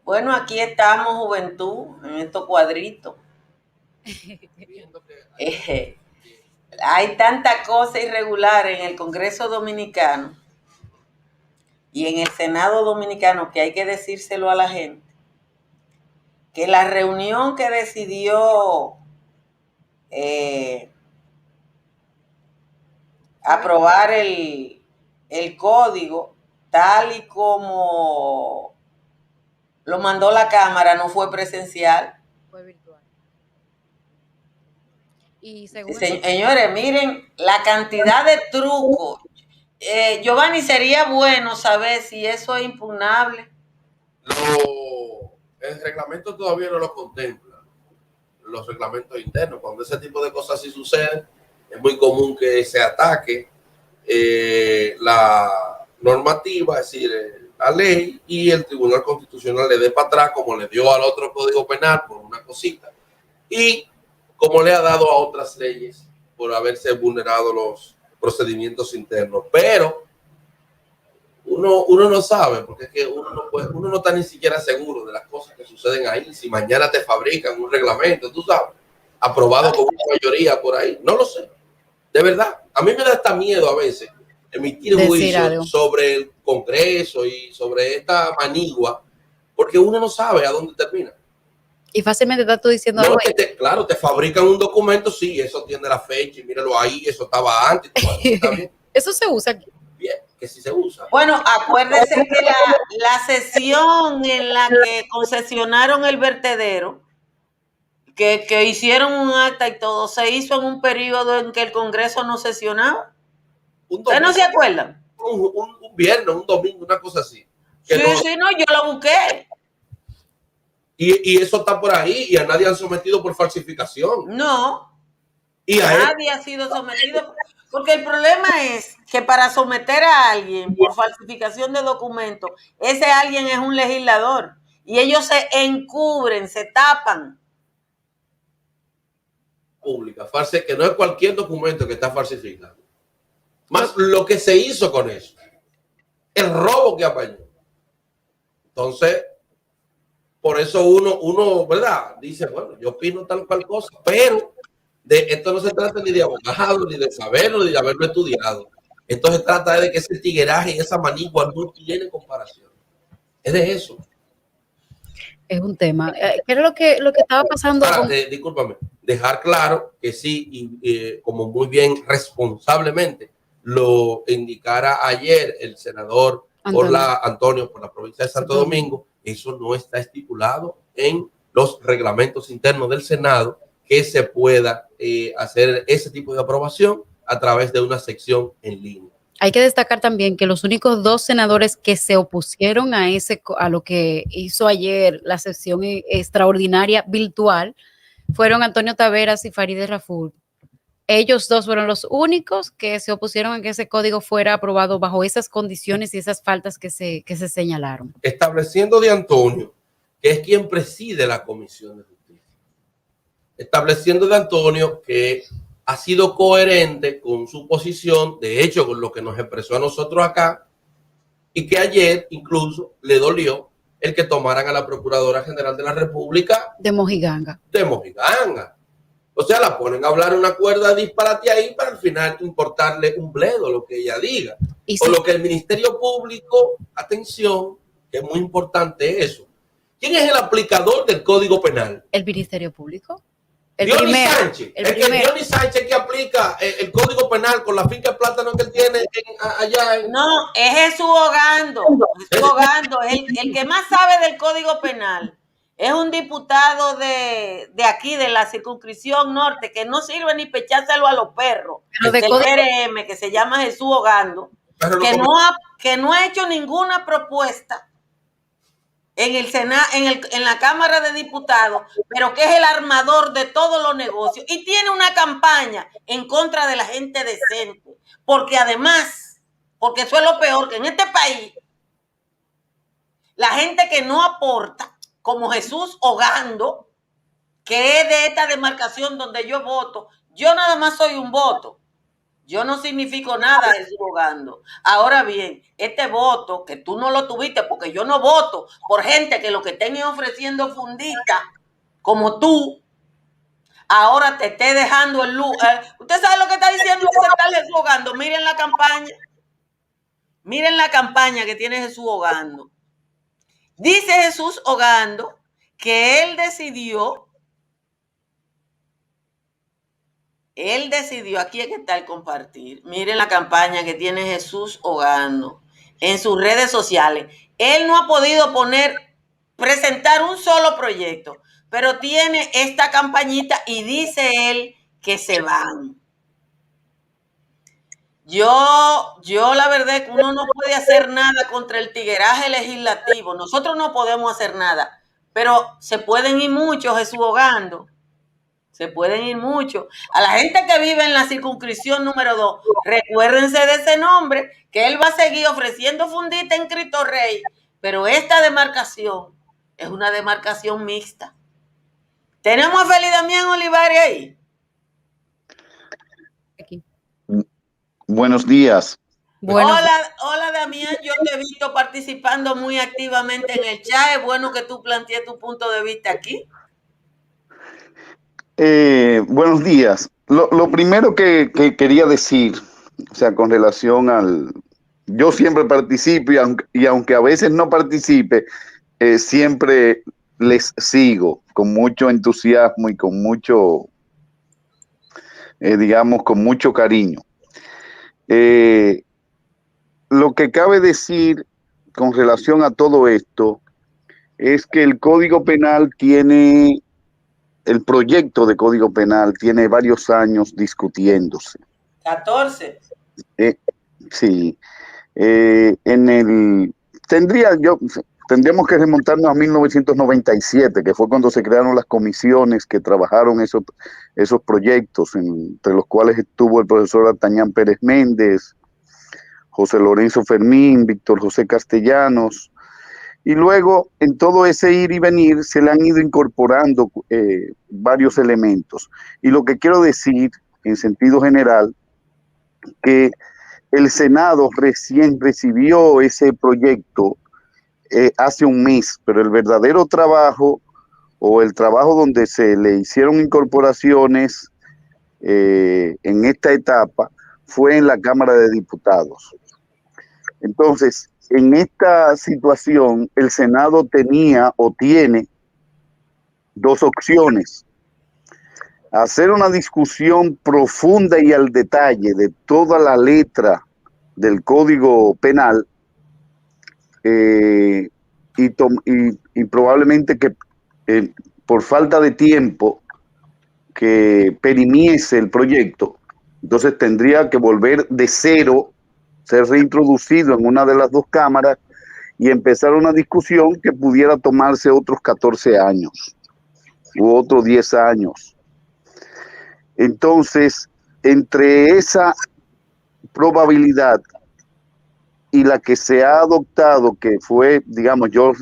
Bueno, aquí estamos, juventud, en estos cuadritos. Eh, Hay tanta cosa irregular en el Congreso Dominicano y en el Senado Dominicano que hay que decírselo a la gente, que la reunión que decidió eh, aprobar el código tal y como lo mandó la Cámara no fue presencial. Fue virtual. Y según Señores, miren la cantidad de trucos. Giovanni, sería bueno saber si eso es impugnable. El reglamento todavía no lo contempla, los reglamentos internos. Cuando ese tipo de cosas sí suceden, es muy común que se ataque la normativa, es decir, la ley, y el Tribunal Constitucional le dé para atrás, como le dio al otro Código Penal por una cosita, y como le ha dado a otras leyes por haberse vulnerado los procedimientos internos. Pero uno no sabe, porque es que uno no está ni siquiera seguro de las cosas que suceden ahí. Si mañana te fabrican un reglamento, tú sabes, aprobado con una mayoría por ahí, no lo sé. De verdad, a mí me da hasta miedo a veces emitir juicios sobre el Congreso y sobre esta manigua, porque uno no sabe a dónde termina. Y fácilmente estás tú diciendo algo. Claro, te fabrican un documento, sí, eso tiene la fecha y míralo ahí, eso estaba antes. Bueno, está bien. Eso se usa aquí. Bien, que sí se usa. Bueno, acuérdese que la sesión en la que concesionaron el vertedero, que hicieron un acta y todo, se hizo en un periodo en que el Congreso no sesionaba. ¿Ustedes no se acuerdan? Un viernes, un domingo, una cosa así. Sí, no, yo lo busqué. Y eso está por ahí y a nadie han sometido por falsificación. No, nadie ha sido sometido. Porque el problema es que para someter a alguien por falsificación de documentos, ese alguien es un legislador y ellos se encubren, se tapan. Pública, que no es cualquier documento que está falsificado. Más lo que se hizo con eso, el robo que apañó. Entonces, por eso uno, ¿verdad? Dice, bueno, yo opino tal cual cosa, pero de esto no se trata ni de abogado, ni de saberlo, ni de haberlo estudiado. Esto se trata de que ese tigueraje y esa manigua no tiene comparación. Es de eso. Es un tema. ¿Qué era lo que estaba pasando? Discúlpame, dejar claro que sí, como muy bien responsablemente lo indicara ayer el senador Antonio por la provincia de Santo Domingo, eso no está estipulado en los reglamentos internos del Senado, que se pueda hacer ese tipo de aprobación a través de una sección en línea. Hay que destacar también que los únicos dos senadores que se opusieron a lo que hizo ayer la sesión extraordinaria virtual fueron Antonio Taveras y Farideh Raful. Ellos dos fueron los únicos que se opusieron a que ese código fuera aprobado bajo esas condiciones y esas faltas que se señalaron. Estableciendo de Antonio, que es quien preside la Comisión de Justicia. Estableciendo de Antonio que ha sido coherente con su posición, de hecho, con lo que nos expresó a nosotros acá, y que ayer incluso le dolió el que tomaran a la Procuradora General de la República de Mojiganga. O sea, la ponen a hablar una cuerda disparate ahí para al final importarle un bledo lo que ella diga. O lo que el Ministerio Público, atención, que es muy importante eso. ¿Quién es el aplicador del Código Penal? El Ministerio Público. Dionis Sánchez. Es que Dionis Sánchez que aplica el Código Penal con la finca de plátano que él tiene allá. No, es Jesús Ogando. Jesús Ogando es el que más sabe del Código Penal. Es un diputado de aquí, de la circunscripción norte, que no sirve ni pechárselo a los perros. Del PRM, que se llama Jesús Ogando, que no ha hecho ninguna propuesta en el Senado, en la Cámara de Diputados, pero que es el armador de todos los negocios y tiene una campaña en contra de la gente decente, porque además, porque eso es lo peor, que en este país la gente que no aporta, como Jesús Ogando, que es de esta demarcación donde yo voto, yo nada más soy un voto, Yo no significo nada, Jesús Ogando. Ahora bien, este voto, que tú no lo tuviste, porque yo no voto por gente que lo que estén ofreciendo fundita, como tú, ahora te esté dejando el luz. ¿Usted sabe lo que está diciendo ese tal Jesús Ogando? Miren la campaña. Miren la campaña que tiene Jesús Ogando. Dice Jesús Ogando que él decidió, aquí es que está el compartir. Miren la campaña que tiene Jesús Ogando en sus redes sociales. Él no ha podido presentar un solo proyecto, pero tiene esta campañita y dice él que se van. Yo la verdad es que uno no puede hacer nada contra el tigueraje legislativo. Nosotros no podemos hacer nada, pero se pueden ir muchos, Jesús Ogando. Se pueden ir muchos. A la gente que vive en la circunscripción número 2, recuérdense de ese nombre, que él va a seguir ofreciendo fundita en Cristo Rey, pero esta demarcación es una demarcación mixta. ¿Tenemos a Félix Damián Olivares ahí? Aquí. Buenos días. Bueno, hola Damián, yo te he visto participando muy activamente en el chat. Es bueno que tú plantees tu punto de vista aquí. Buenos días. Lo primero que quería decir, o sea, con relación al... Yo siempre participo y aunque a veces no participe, siempre les sigo con mucho entusiasmo y con mucho, digamos, con mucho cariño. Lo que cabe decir con relación a todo esto es que el Código Penal tiene... El proyecto de Código Penal tiene varios años discutiéndose. 14. Sí. Tendríamos que remontarnos a 1997, que fue cuando se crearon las comisiones que trabajaron esos proyectos, entre los cuales estuvo el profesor Artañán Pérez Méndez, José Lorenzo Fermín, Víctor José Castellanos. Y luego, en todo ese ir y venir, se le han ido incorporando varios elementos. Y lo que quiero decir, en sentido general, que el Senado recién recibió ese proyecto hace un mes, pero el verdadero trabajo, o el trabajo donde se le hicieron incorporaciones en esta etapa, fue en la Cámara de Diputados. Entonces, en esta situación, el Senado tenía o tiene dos opciones: hacer una discusión profunda y al detalle de toda la letra del Código Penal y probablemente que por falta de tiempo que perimiese el proyecto, entonces tendría que volver de cero, ser reintroducido en una de las dos cámaras y empezar una discusión que pudiera tomarse otros 14 años u otros 10 años. Entonces, entre esa probabilidad y la que se ha adoptado, que fue, digamos, yo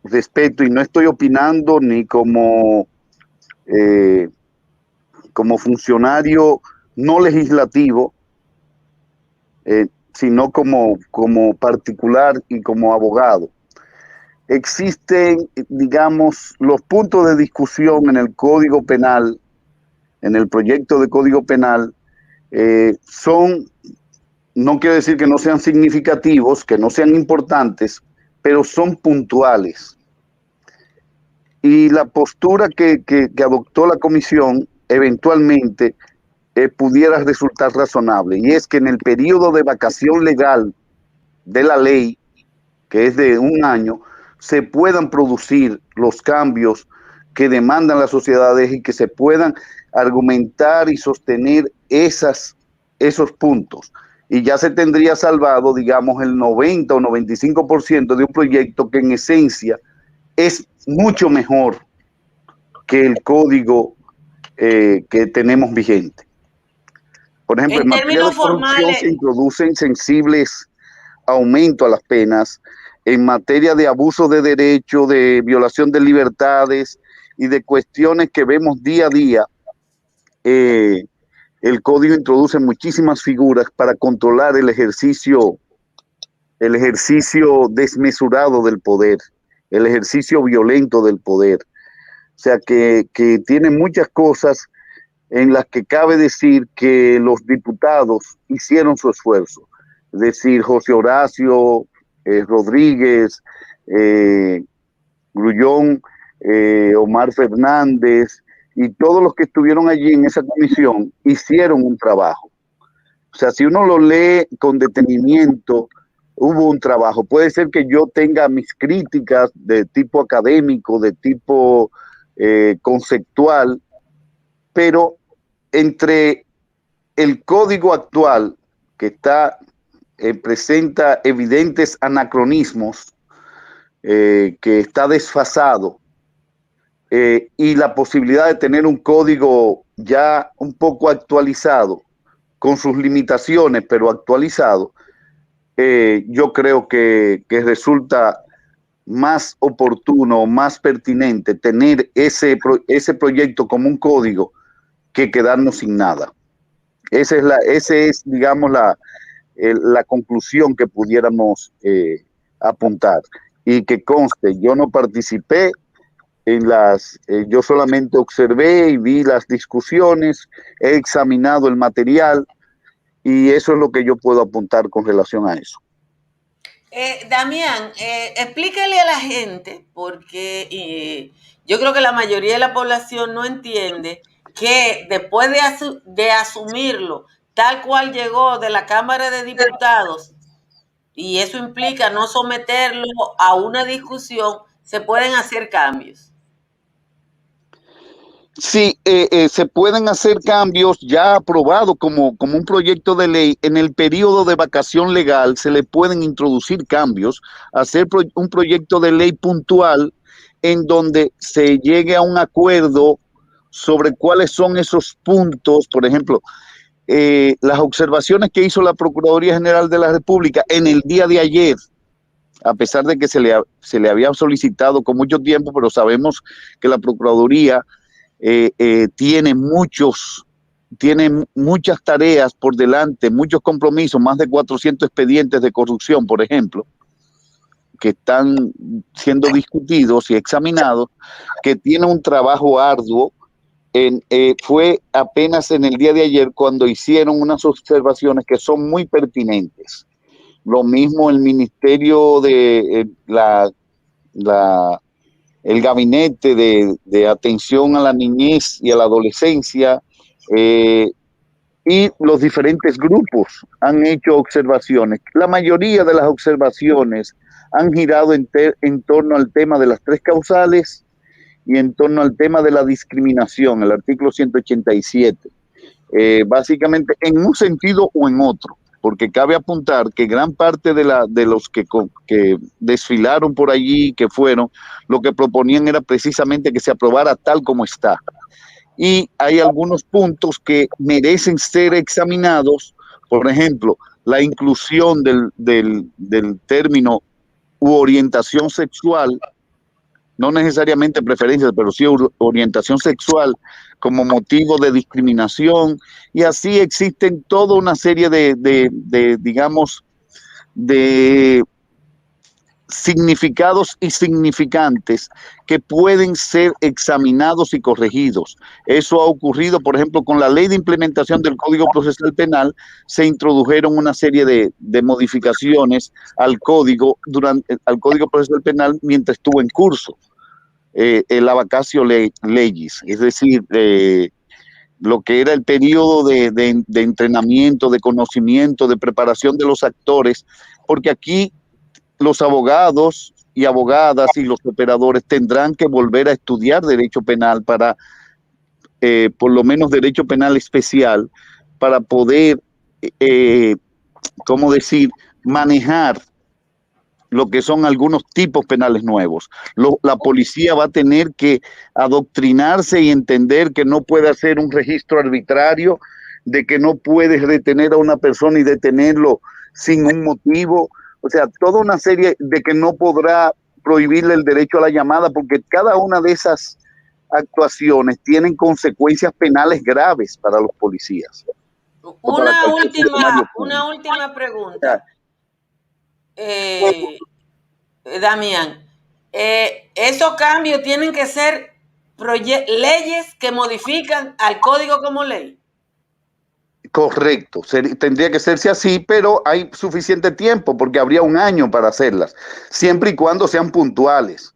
respeto y no estoy opinando ni como funcionario no legislativo, sino como particular y como abogado. Existen, digamos, los puntos de discusión en el Código Penal, en el proyecto de Código Penal, no quiero decir que no sean significativos, que no sean importantes, pero son puntuales. Y la postura que adoptó la comisión eventualmente pudiera resultar razonable, y es que en el periodo de vacación legal de la ley, que es de 1 año, se puedan producir los cambios que demandan las sociedades y que se puedan argumentar y sostener esos puntos. Y ya se tendría salvado, digamos, el 90 o 95% de un proyecto que en esencia es mucho mejor que el código que tenemos vigente. Por ejemplo, en materia de corrupción se introducen sensibles aumentos a las penas, en materia de abuso de derecho, de violación de libertades y de cuestiones que vemos día a día, el código introduce muchísimas figuras para controlar el ejercicio desmesurado del poder, el ejercicio violento del poder. O sea, que tiene muchas cosas en las que cabe decir que los diputados hicieron su esfuerzo. Es decir, José Horacio Rodríguez, Grullón, Omar Fernández y todos los que estuvieron allí en esa comisión hicieron un trabajo. O sea, si uno lo lee con detenimiento, hubo un trabajo. Puede ser que yo tenga mis críticas de tipo académico, de tipo conceptual, pero entre el código actual que presenta evidentes anacronismos, que está desfasado, y la posibilidad de tener un código ya un poco actualizado, con sus limitaciones, pero actualizado, yo creo que resulta más oportuno, más pertinente tener ese proyecto como un código que quedarnos sin nada. Esa es, digamos, la conclusión que pudiéramos apuntar. Y que conste, yo no participé yo solamente observé y vi las discusiones, he examinado el material y eso es lo que yo puedo apuntar con relación a eso. Damián, explíquele a la gente, porque yo creo que la mayoría de la población no entiende que después de asumirlo tal cual llegó de la Cámara de Diputados, y eso implica no someterlo a una discusión, se pueden hacer cambios. Sí, se pueden hacer cambios ya aprobados como un proyecto de ley. En el periodo de vacación legal se le pueden introducir cambios, hacer un proyecto de ley puntual en donde se llegue a un acuerdo sobre cuáles son esos puntos. Por ejemplo, las observaciones que hizo la Procuraduría General de la República en el día de ayer, a pesar de que se le había solicitado con mucho tiempo, pero sabemos que la Procuraduría tiene muchas tareas por delante, muchos compromisos, más de 400 expedientes de corrupción, por ejemplo, que están siendo discutidos y examinados, que tiene un trabajo arduo. Fue apenas en el día de ayer cuando hicieron unas observaciones que son muy pertinentes. Lo mismo el Ministerio de el Gabinete de Atención a la Niñez y a la Adolescencia, y los diferentes grupos han hecho observaciones. La mayoría de las observaciones han girado en torno al tema de las 3 causales y en torno al tema de la discriminación, el artículo 187, básicamente en un sentido o en otro, porque cabe apuntar que gran parte de los que desfilaron por allí, que fueron, lo que proponían era precisamente que se aprobara tal como está. Y hay algunos puntos que merecen ser examinados, por ejemplo, la inclusión del término u orientación sexual, no necesariamente preferencias, pero sí orientación sexual como motivo de discriminación, y así existen toda una serie digamos, de significados y significantes que pueden ser examinados y corregidos. Eso ha ocurrido, por ejemplo, con la ley de implementación del Código Procesal Penal. Se introdujeron una serie de modificaciones al Código Procesal Penal mientras estuvo en curso la vacatio legis, es decir, lo que era el periodo de entrenamiento, de conocimiento, de preparación de los actores, porque aquí los abogados y abogadas y los operadores tendrán que volver a estudiar derecho penal para, por lo menos derecho penal especial, para poder, ¿cómo decir?, manejar lo que son algunos tipos penales nuevos. La policía va a tener que adoctrinarse y entender que no puede hacer un registro arbitrario, de que no puedes retener a una persona y detenerlo sin un motivo. O sea, toda una serie de que no podrá prohibirle el derecho a la llamada, porque cada una de esas actuaciones tienen consecuencias penales graves para los policías. Una última pregunta, Damián. Esos cambios tienen que ser leyes que modifican al código como ley. Correcto, tendría que hacerse así, pero hay suficiente tiempo porque habría un año para hacerlas, siempre y cuando sean puntuales,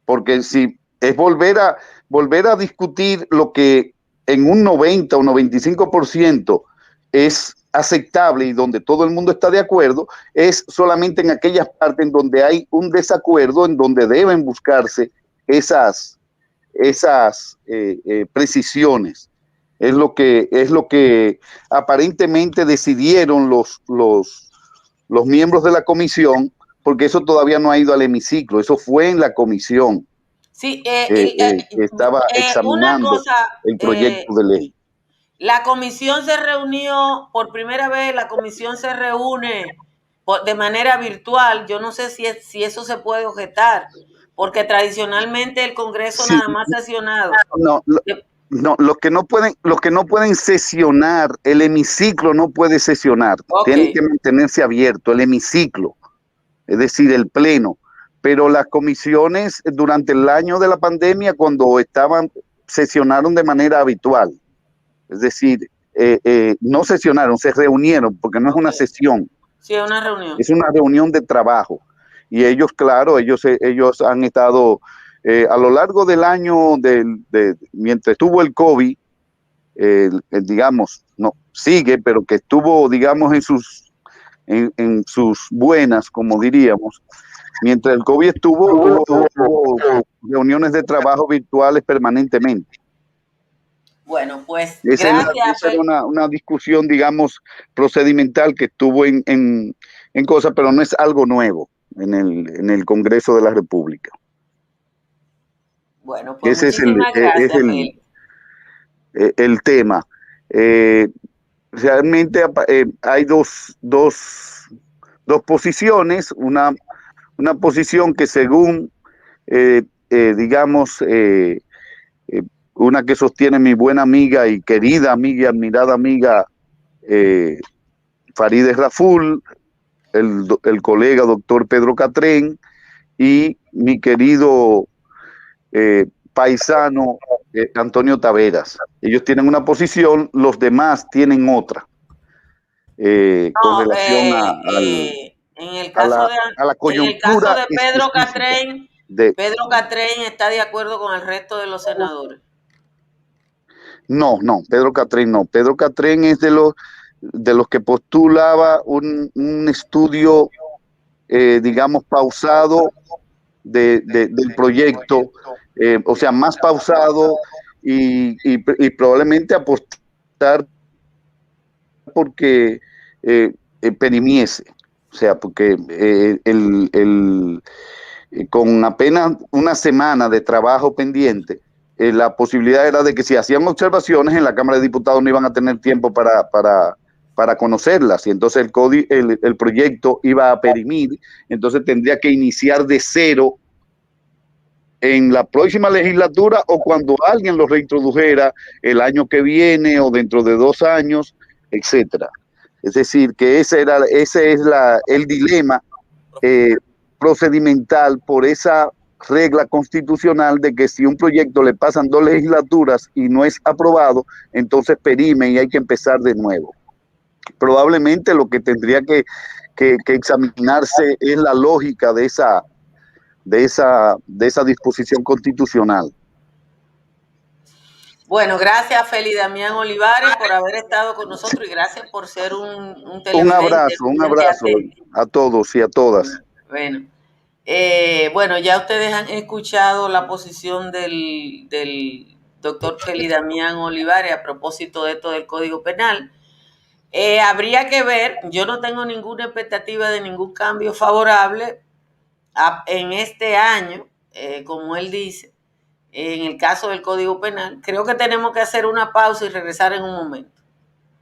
porque si es volver a discutir lo que en un 90 o 95% es aceptable y donde todo el mundo está de acuerdo, es solamente en aquellas partes en donde hay un desacuerdo, en donde deben buscarse esas precisiones. Es lo que aparentemente decidieron los miembros de la comisión, porque eso todavía no ha ido al hemiciclo, eso fue en la comisión. Sí, que estaba examinando el proyecto de ley. La comisión se reunió por primera vez, la comisión se reúne de manera virtual. Yo no sé si eso se puede objetar, porque tradicionalmente el Congreso nada más sesionado. No, los que no pueden sesionar, el hemiciclo no puede sesionar. Okay. Tiene que mantenerse abierto el hemiciclo, es decir, el pleno. Pero las comisiones durante el año de la pandemia, cuando sesionaron de manera habitual. Es decir, no sesionaron, se reunieron, porque no es una sesión. Sí, es una reunión. Es una reunión de trabajo. Y ellos, claro, ellos han estado a lo largo del año, mientras estuvo el COVID, digamos, no sigue, pero que estuvo, digamos, en sus buenas, como diríamos. Mientras el COVID estuvo, hubo reuniones de trabajo virtuales permanentemente. Bueno, pues esa era una discusión, digamos, procedimental que estuvo en cosas, pero no es algo nuevo en el Congreso de la República. Bueno, pues muchísimas gracias, el tema. Realmente hay dos posiciones, una posición que según, digamos, una que sostiene mi buena amiga y querida amiga, admirada amiga, Farideh Raful, el colega doctor Pedro Catrén y mi querido paisano Antonio Taveras. Ellos tienen una posición, los demás tienen otra. Con relación a la coyuntura. En el caso de Pedro Catrén, Pedro Catrén está de acuerdo con el resto de los senadores. No, Pedro Catrén no. Pedro Catrén es de los que postulaba un estudio, digamos, pausado del proyecto, o sea, más pausado y probablemente apostar porque perimiese, o sea, porque con apenas una semana de trabajo pendiente, la posibilidad era de que si hacían observaciones en la Cámara de Diputados no iban a tener tiempo para conocerlas, y entonces el proyecto iba a perimir, entonces tendría que iniciar de cero en la próxima legislatura o cuando alguien lo reintrodujera el año que viene o dentro de 2 años, etcétera. Es decir, que ese es el dilema procedimental por esa regla constitucional de que si un proyecto le pasan 2 legislaturas y no es aprobado, entonces perime y hay que empezar de nuevo. Probablemente lo que tendría que examinarse es la lógica de esa disposición constitucional. Bueno, gracias Félix Damián Olivares por haber estado con nosotros y gracias por ser un televidente. Un abrazo a todos y a todas. Bueno, ya ustedes han escuchado la posición del doctor Félix Damián Olivares a propósito de esto del Código Penal. Habría que ver, yo no tengo ninguna expectativa de ningún cambio favorable en este año, como él dice, en el caso del Código Penal. Creo que tenemos que hacer una pausa y regresar en un momento.